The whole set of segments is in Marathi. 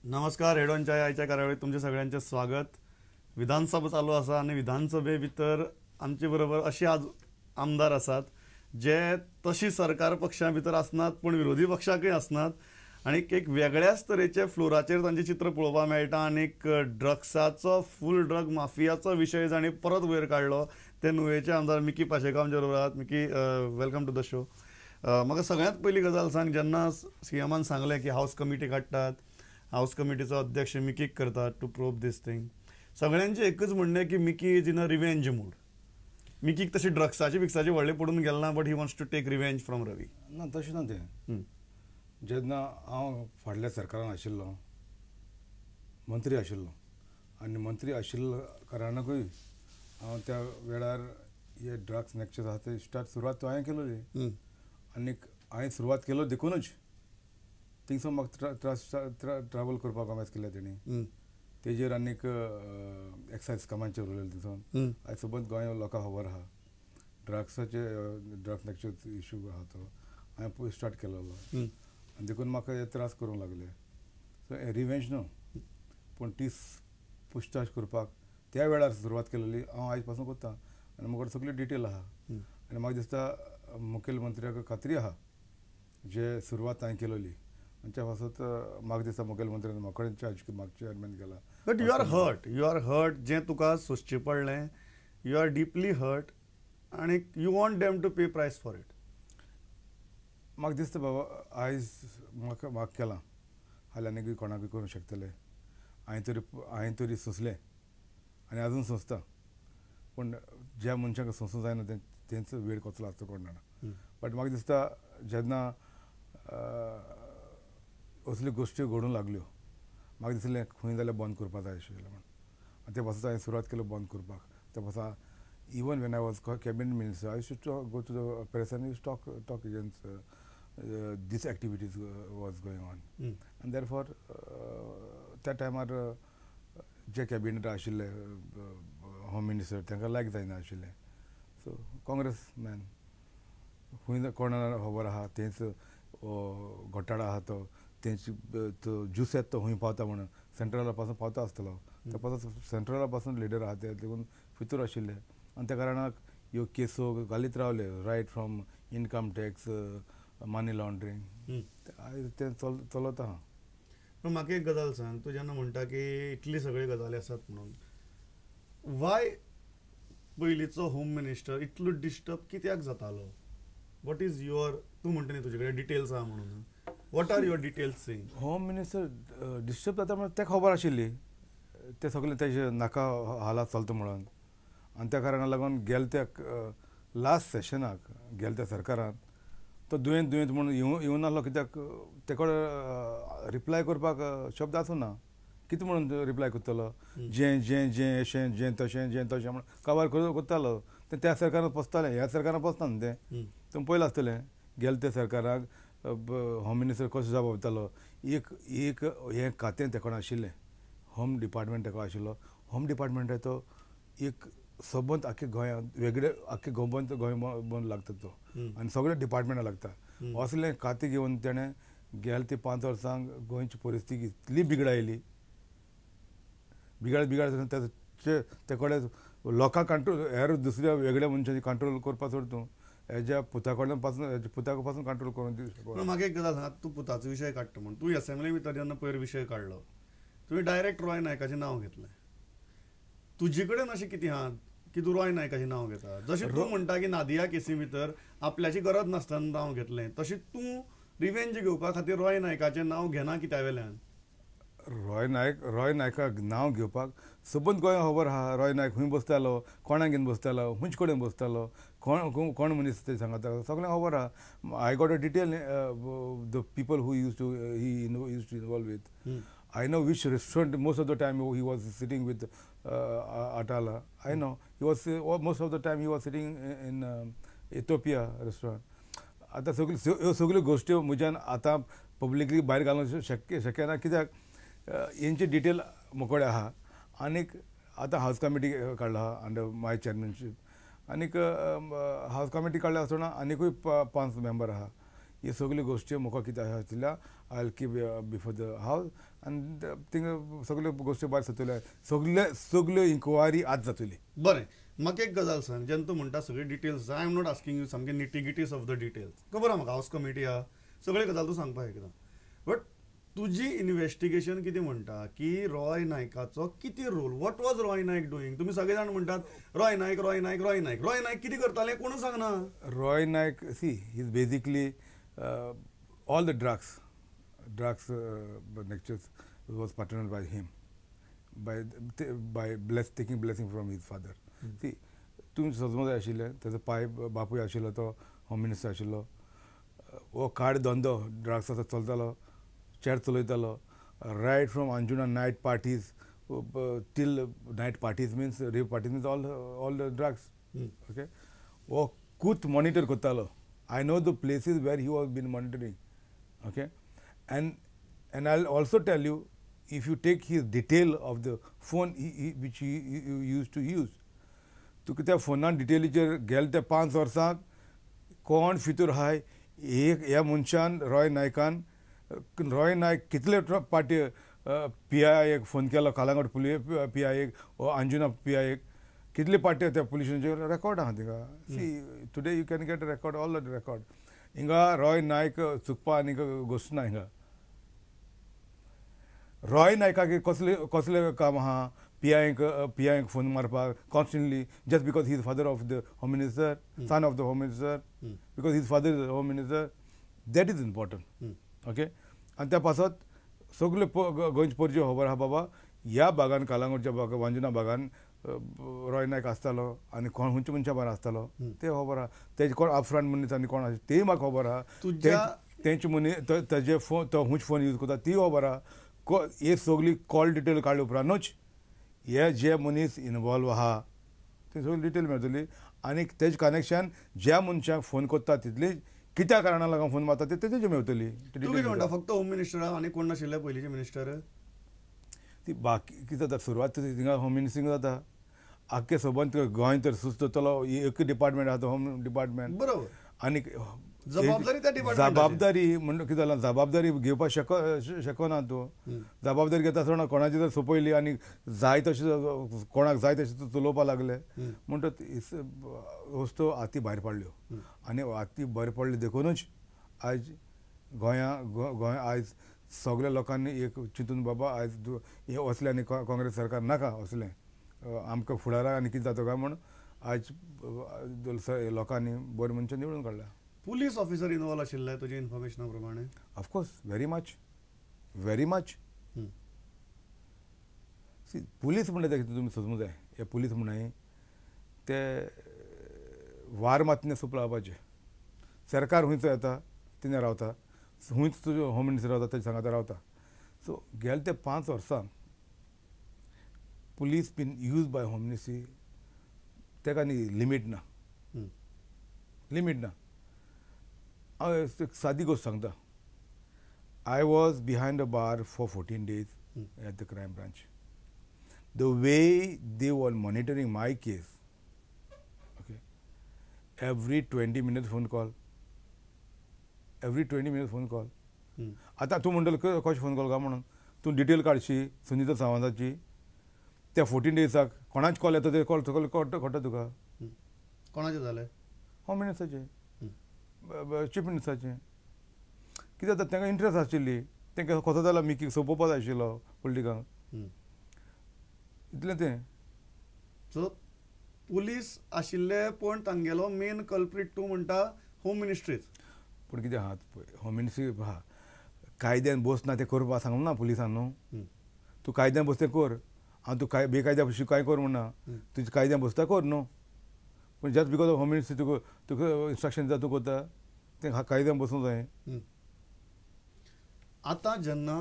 नमस्कार. हेडोनच्या आयच्या कार्यावळीत तुमचे सगळ्यांचे स्वागत. विधानसभा चालू आसा आणि विधानसभे भितर आमचे बरोबर असे आज आमदार आसात जे तशी सरकार पक्षा भितर आसनात पण विरोधी पक्षाकय आसनात आणि एक वेगळ्याच तरेचे फ्लोराचेर तांचे चित्र पळोवपाक मेळटा. आणि ड्रग्साचो फूल ड्रग माफियाचो विशय जाणी परत वयर काडलो. ते नुवेचे आमदार मिकी पाशेको आमचे बरोबर आहात. Mickey, welcome to the show. म्हाका सगळ्यांत पयली गजाल सांग, जेन्ना सीएमान सांगलें की हाऊस कमिटी काडटात, हाऊस कमिटीचो अध्यक्ष मिकीक करतात टू प्रोब दीस थिंग, सगळ्यांचे एकच म्हणणें की Mickey is in a revenge mood. मिकीक तशी ड्रग्साची बिक्साची व्हडले पडून गेल ना, but he wants to take revenge from Ravi. ना तशें ना तें. जेन्ना हांव फाटल्या सरकारान आशिल्लो, मंत्री आशिल्लो आनी मंत्री आशिल्ल्या कारणाकूय हांव त्या वेळार हे ड्रग्स नॅक्चर आसा ते सुरवात हांवें केलोली. आनीक हांवें सुरवात केलो देखूनच थिंगसर म्हाका ट्रॅवल करपाक उमेद केल्या तेणी. तेजेर आनीक एक्सायज कामांचेर उलयलें तितून. आयज सबंद गोंय लोकांक खबर आहा ड्रग्साचे ड्रग्स नॅक्चर इशू आहा तो हांवें स्टार्ट केलोलो आनी देखून म्हाका हे त्रास करूंक लागले. सो हे रिवेंज न्हू, पूण ती पुछताछ करपाक त्या वेळार सुरवात केलेली हांव आयज पासून करतां आनी म्हाका सगळी डिटेल आहा. आनी म्हाका दिसता मुखेलमंत्र्याक खात्री आहा जे सुरवात हांवें केलेली आनी त्या पासून म्हाका दिसता मुखेलमंत्र्यान म्हाका चेअरमॅन केला. बट यू आर हर्ट जें तुका सोंसचें पडलें. यू आर डीपली हर्ट आनी यू वॉन्ट देम टू पे प्रायस फॉर इट. म्हाका दिसता बाबा आयज म्हाका केलां हाल्यार आनीक कोणाकूय करूंक शकतले. हांवें तरी सोंसलें आनी आजून सोंसता, पूण ज्या मनशाक सोंसूं जायना तेंचो वेळ कसलो आसता कोण जाणा. बट म्हाका दिसता जेन्ना असल्यो गोश्टी घडूंक लागल्यो म्हाका दिसलें खंय जाल्यार बंद करपाक जाय आशिल्लें म्हणून. आनी ते पासून हांवें सुरवात केलो बंद करपाक. ते पासून even when I was cabinet minister I used to go to the press आनी talk against these activities was going on. आनी देरफॉर त्या टायमार जे कॅबिनेट आशिल्ले होम मिनिस्टर तांकां लायक जायना आशिल्लें. सो काँग्रेस मॅन खंय कोणाक खबर आहा तेंच घोटाळो आहा तो तेंची ज्यूस येता तो खंय पावता म्हणून सेंट्रला पासून पावता आसतलो. त्या पासून सेंट्रला पासून लिडर आहा ते देखून भितर आशिल्ले आनी त्या कारणाक ह्यो केसो घालीत रावले. रायट फ्रॉम इनकम टॅक्स, मनी लॉन्ड्रींग, तें चलत आहा. पूण म्हाका एक गजाल सांग, तूं जेन्ना म्हणटा की इतली सगळी गजाली आसात म्हणून, वाय पयलींचो होम मिनिस्टर इतलो डिस्टर्ब कित्याक जातालो? वॉट इज युअर, तूं म्हणटा न्ही तुजे कडेन डिटेल्स आहा म्हणून, what are your details saying? Home minister disturb जाता म्हणून तेका खबर आशिल्ली ते सगळें तेजे नाका हालात चलता म्हणून. आनी त्या कारणाक लागून गेले त्या लास्ट सेशनाक गेले त्या सरकारान तो दुयेंत म्हणून येवं नासलो. कित्याक ते कडेन रिप्लाय करपाक शब्द आसूना. कितें म्हणून रिप्लाय करतलो? जें अशें तशें म्हणून कवर करतालो. तें त्या सरकारान पोसतालें, ह्या सरकारान पोसता न्ही तें. तुमी पयलें आसतलें गेले त्या सरकाराक होम मिनिस्टर कसो जाप वयतालो. एक हें खातें तेकोण आशिल्लें, होम डिपार्टमेंट तेका आशिल्लो. होम डिपार्टमेंटा तो एक सबंद आख्या गोंयांत वेगळे आख्खे गोंय बंद लागता तो आनी सगळे डिपार्टमेंटा लागता. असलें खातें घेवन तेणें गेले ते 5 वर्सांक गोंयची परिस्थिती इतली बिगडायली. बिगाड ते कडेन लोकांक कंट्रोल, हेर दुसऱ्या वेगळ्या मनशांची कंट्रोल करपाक सोड तूं हेज्या पुता पासून कंट्रोल करून दिवं. म्हाका एक गजाल सांग, तूं पुताचो विशय काडटा म्हणून तूं असेंब्ली भितर जेन्ना पयर विशय काडलो तुवें डायरेक्ट रॉय नायकाचें नांव घेतलें. तुजे कडेन अशें कितें आहा की तूं रॉय नायकाचें नांव घेता? जशें तूं म्हणटा की नादिया केसी भितर आपल्याची गरज नासतना नांव घेतलें, तशें तूं रिवेंज घेवपा खातीर रॉय नायकाचें नांव घेना कित्या वेल्यान? रॉय नायकाक नांव घेवपाक सबंद गोंय खबर आहा. रॉय नायक खंय बसतालो, कोणाक घेवन बसतालो, खंयचे कडेन बसतालो, कोण मनीस ते सांगता सगळें खबर आहा. I got a detail the people who use to involve with. I know which restaurant most of the time he was sitting with Atala. I know he was most of the time he was sitting in Ethiopia restaurant. आता सगळ्यो गोश्टी म्हज्यान आतां पब्लिकली भायर घालूंक शक्य ना. कित्याक हेंची डिटेल मोकळे आहा. आनीक आतां हावस कमिटी काडला आहा अंडर माय चेअरमॅनशीप. आनीक हावस कमिटी काडल्या आसतना आनीकूय 5 मेंबर आहा. हे सगल्यो गोश्टी म्हाका कितें आशिल्ल्या I will keep before the हावस आनी थिंगा सगल्यो गोश्टी भायर सरतल्यो सगल्यो इन्क्वायरी आज जातली. बरें, म्हाका एक गजाल सांग, जेन्ना तूं म्हणटा सगळे details I am not asking you सामके निटिगिटीज ऑफ द डिटेल्स, खबर आहा म्हाका हावस कमिटी आहा सगळे गजाल तूं सांगपाक शकता, बट तुजी इन्व्हेस्टिगेशन कितें म्हणटा की रॉय नायकाचो कितें role, what was Roy Naik doing? तुमी सगळे जाण म्हणटात रॉय नायक रॉय नायक रॉय नायक रॉय नायक कितें करतालें कोण सांगना. Roy Naik she is basically all the drugs nexus was partner by him by taking blessing from his father. See, तुमी सजमत आशिल्ले, तेजो बापूय आशिल्लो, तो होम मिनिस्टर आशिल्लो, हो कार्ड धंदो ड्रग्साचो चलतालो, चेड चलयतालो, right from Anjuna night parties till night parties means rave parties means all the drugs. Okay, हो कूत मॉनिटर करतालो. I know the places where he was been monitoring. Okay, and I'll also tell you, if you take his detail of the phone which he used to use, तुका त्या फोनान डिटेलीचेर गेले ते 5 वर्सांक कोण भितर आहाय ह्या मनशान रॉय नायक कितले पाटी PIAक फोन केलो, कालांगूट PIAक वो अंजुना PIAक कितले पाटी त्या पुलिसांचे रेकॉर्ड आहा थिंगा. See today you can get record, all the record. हिंगा रॉय नायक चुकपा आनीक गोश्ट ना. हिंगा रॉय नायकाक कसले काम आहा PIAक फोन मारपाक constantly, just because he is father of the home minister, son of the home minister, because his father is home minister. That is important. Okay, आनी त्या पासत सगळे गोंयचे परजे खबर आहा बाबा ह्या भागान कालांगूटच्या भागान वांजुना भागान रॉय नायक आसतालो आनी कोण खंयच्या मनशा भायर आसतालो ते खबर आहा. तेजे कोण अपफ्रंट मनीस आनी कोण आसा तेय म्हाका खबर आहा. तेंचे मनीस तेजे फोन तो खंयचे फोन यूज करता ती खबर आहा. हे सगळी कॉल डिटेल काडले उपरांतूच हे जे मनीस इनवॉल्व आहा ते सगळी डिटेल मेळटली. आनी तेजे कनेक्शन ज्या मनशाक फोन करता तितली कित्या कारणाक लागून फोन मारता ते तेजे मेळटली. म्हणटा फक्त होम मिनिस्टर आनी कोण नाशिल्ले पयलींचे मिनिस्टर? ती बाकी कितें जाता सुरवात थिंगा होम मिनिस्टरींग जाता. आख्खे सबंद गोंय तर सुचतलो एक डिपार्टमेंट आहा तो होम डिपार्टमेंट. बरोबर. आनी जबाबदारी त्या डिपार्टमेंटाची. जबाबदारी म्हणून कितें जालां, जबाबदारी घेवपाक शकना तूं. जबाबदारी घेता आसतना कोणाची जर सोंपयली आनी जाय तशें कोणाक जाय तशें चलोवपाक लागले म्हणटा वस्तू हाती भायर पडल्यो. आनी हाती भायर पडले देखूनच आयज गोंय आयज सगळ्या लोकांनी एक चिंतून बाबा आयज हे असलें आनी काँग्रेस सरकार नाका असलें आमकां फुडाराक आनी कितें जाता काय म्हूण आयज लोकांनी बरे मनशां निवडून काडल्या. पुलीस ऑफिसर इनवॉल्व आशिल्ले तुजे इन्फॉर्मेशना प्रमाणे? Of course, very much. सी पुलीस म्हणटा ते कितें तुमी समजूंक जाय. हे पुलीस म्हणून ते वार मातने सूप लावपाचें. सरकार खंयचो येता तिने रावता, खंयच तुजो होम मिनिस्टर रावता तेजे सांगाता रावता. सो गेले ते 5 वर्सांक police been use by home ministry तेका न्ही लिमीट ना. हांव एक सादी गोश्ट सांगता. I was behind a bar for 14 days at the crime branch. The way they were monitoring my case, okay, every 20 minutes phone call. आतां तूं म्हणटलो कशें फोन कॉल काय म्हणून तूं डिटेल काडशी सुनीता सावंताची त्या 14 days कोणाचे कॉल येता ते कॉल सगळे कळटा तुका. कोणाचे जाले? होम मिनिस्टराचे, चीफ मिनिस्टराचें. कितें जाता तांकां इंट्रस्ट आशिल्ली, तांकां कसो जाल्यार मिकीक सोंपोवपा जाय आशिल्लो पॉलिटिकांक, इतलें तें. सो पुलीस आशिल्ले पूण तांगेलो मेन कल्प्रीट तूं म्हणटा होम मिनिस्ट्रीच. पूण कितें आहा पळय होम मिनिस्ट्री आहा कायद्यान बसना तें करपा सांगूंक ना पुलिसान न्हू. तूं कायद्यान बस तें कर. हांव तूं बेकायद्या भशेन कांय कर म्हणना. तुजें कायद्यान बसता कर न्हू. पूण just because of home ministry Tuka instruction दिता तूं करता तें कायद्यान बसूंक जाय. आतां जेन्ना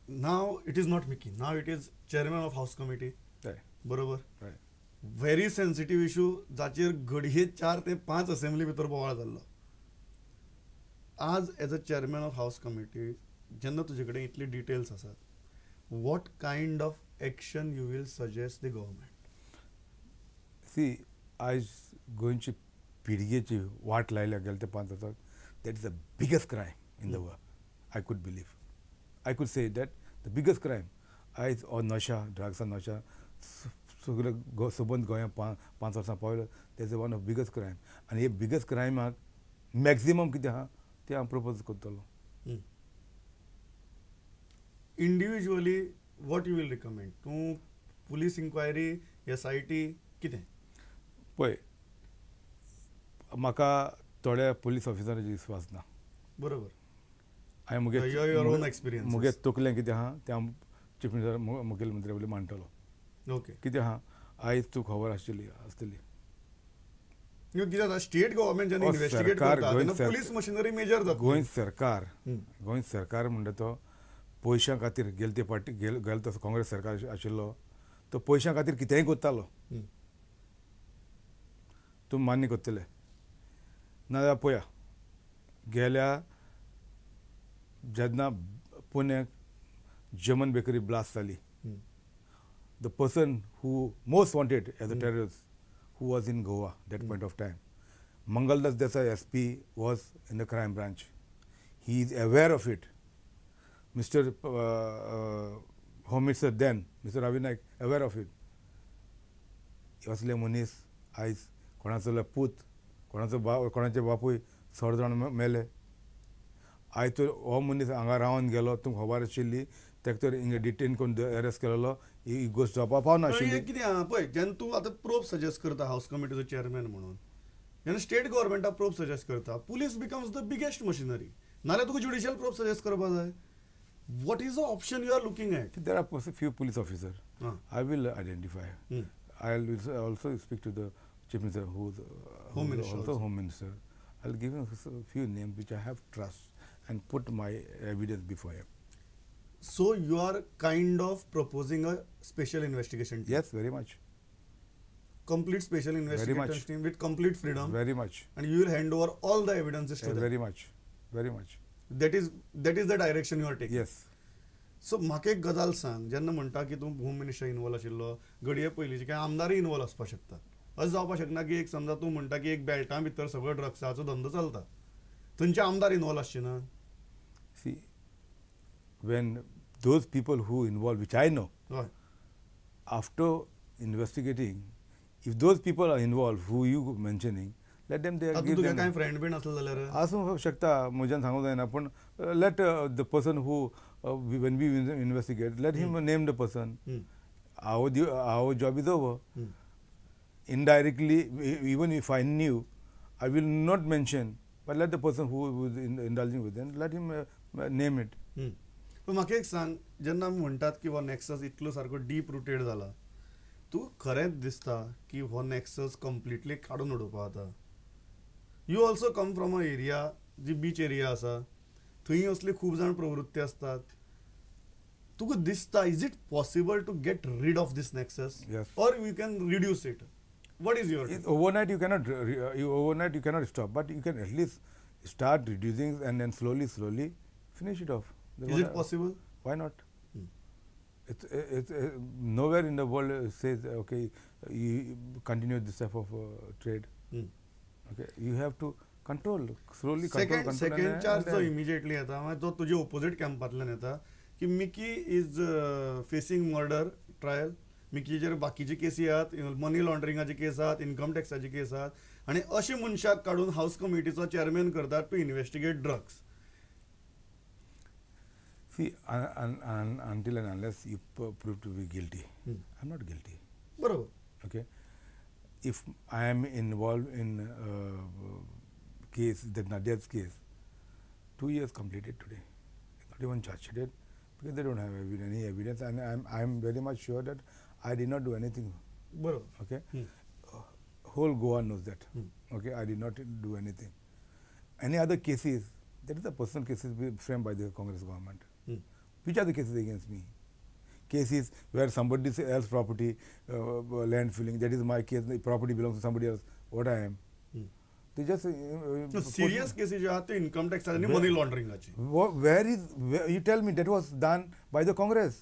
now it is not Mickey, now it is chairman of house committee, बरोबर. व्हेरी सेन्सिटीव इश्यू जाचेर घडये 4 ते 5 असेंब्ली भितर बोवाळ जाल्लो. आज as a chairman of house committee जेन्ना तुजे कडेन इतली डिटेल्स आसात, what kind of action you will suggest the government? सी आयज गोंयची पिळगेची वाट लायल्या गेल्या ते 5 वर्सांक. That is the biggest crime. in the world. I could believe. I could say that the biggest crime is or nasha, drugs and nasha. सगळं सबंद गोंया 5 वर्सां पावलो. That's one of biggest crime. आनी हे biggest crime मॅक्झिमम कितें आहा तें हांव प्रपोज करतलो. Individually what you will recommend? तूं पुलीस इन्क्वायरी, SIT कितें? पळय, म्हाका थोड्या पुलीस ऑफिसरांचेर विश्वास ना. बरोबर. हांवें Your own experiences. मुगे तकलें कितें आहा तें हांव चीफ मिनिस्टर मुखेलमंत्री वयलें मांडटलो. ओके. कितें आहा आयज तूं खबर आसतली. कितें जाता, स्टेट गव्हर्नमेंट जेन्ना हो इन्व्हेस्टिगेट सरकार करता गोंय तेन्ना पुलीस मशिनरी मेजर जाता. गोंय सरकार म्हणटा तो पयशां खातीर गेले ते फावटी गेलो तसो काँग्रेस सरकार आशिल्लो तो पयशां खातीर कितेंय करतालो. तूं मान्य करतले नाजाल्यार पळया गेल्या जेन्ना पुण्याक जर्मन बेकरी ब्लास्ट जाली, the person who most wanted as a terrorist, who was in Goa that point of time, Mangaldas Desai SP was in the crime branch. He is aware of it. Mr. Home Minister then, Mr. Ravi Naik, aware of it. असले मनीस आयज कोणाचो पूत, कोणाचे बापूय 6 जाण मेले. आयज तर हो मनीस हांगा रावन गेलो, तुमकां खबर आशिल्ली, ताका तर हिंगा डिटेन करून अरेस्ट केलेलो, ही गोश्ट जावपाक पावना आशिल्ली. कितें आहा पळय, जेन्ना तूं आतां प्रोब सजेस्ट करता हाऊस कमिटीचो चेअरमॅन म्हणून, जेन्ना स्टेट गव्हर्नमेंटाक प्रोब सजेस्ट करता, police becomes the biggest machinery. नाल्यार तुका ज्युडिशियल प्रोब सजेस्ट करपाक जाय. What is the option you are looking at? There are few police officers. I will identify. I will also speak to the chief minister, who is Home Minister also also. home minister. I'll give him a few names which I have trust and put my evidence before him. So you are kind of proposing a special investigation team. Yes, very much. Complete special investigation team with complete freedom. Very much. And you will hand over all the evidences to them. Very much. Very much. That is the direction you are taking. Yes. So म्हाका एक गजाल सांग, जेन्ना म्हणटा की तूं होम मिनिस्टर इन्वॉल्व आशिल्लो, घडये पयलींचे काय आमदारय इन्वॉल्व आसपाक शकता. अशें जावपाक शकना की एक समजा तूं म्हणटा की एक बेल्टा भितर सगळो ड्रग्साचो धंदो चलता, थंयचे आमदार इन्वॉल्व आसचे ना. See, when those people who involved, which I know, हय. after investigating, if those people are involved, who you mentioning, let them there. आतां तुगे कांय फ्रेंड बीन आसलो जाल्यार आसूंक शकता, म्हज्यान सांगूंक जायना, पूण let the person who when we investigate, let him name the person. Our job is over. Indirectly, even if I knew, I will not mention, but let the person who was indulging with them, let him name it. पण म्हाका एक सांग, जेन्ना आमी म्हणटात की हो नेक्सस इतलो सारको डीप रुटेड जाला, तूं खरेंच दिसता की हो नेक्सस कंप्लिटली काडून उडोवपा जाता? You also come from a area जी बीच एरिया आसा, थंय असली खूब जाण प्रवृत्ती असतात. तुका दिसता, is it possible to get rid of this nexus, Yes. Or you can reduce it? What is your Overnight you cannot stop, but you can at least start reducing and then slowly finish it off. Is it possible? Why not? It's nowhere in the world says okay, you continue this type of trade. Okay, you have to control slowly. Second charge जो immediately येता, जो तुझे opposite कॅम्पातल्यान येता की Mickey is facing murder trial. मिकीचेर बाकीचे केसी आहात, मनी लॉन्ड्रिंगाची केस आहात, इन्कम टॅक्साची केस आहात, आणि अशे मनशाक काढून हाऊस कमिटीचो चेअरमॅन करतात to investigate drugs. See, until and unless you prove to be guilty, I'm not guilty. बरोबर. Okay, if I am involved in case, that Nadia's case, 2 years completed today, not even charged yet, because they don't have any evidence, and I'm very much sure that I did not do anything. बरोबर. Okay, whole Goa knows that. Okay, I did not do anything. Any other cases, that is the personal cases framed by the Congress government. Which are the cases against me? Cases where somebody else's property, land filling, that is my case, the property belongs to somebody else, what I am. They just serious cases जे आहात ते इन्कम टॅक्स आणि मनी लॉन्ड्रिंगाची. where you tell me that was done by the Congress.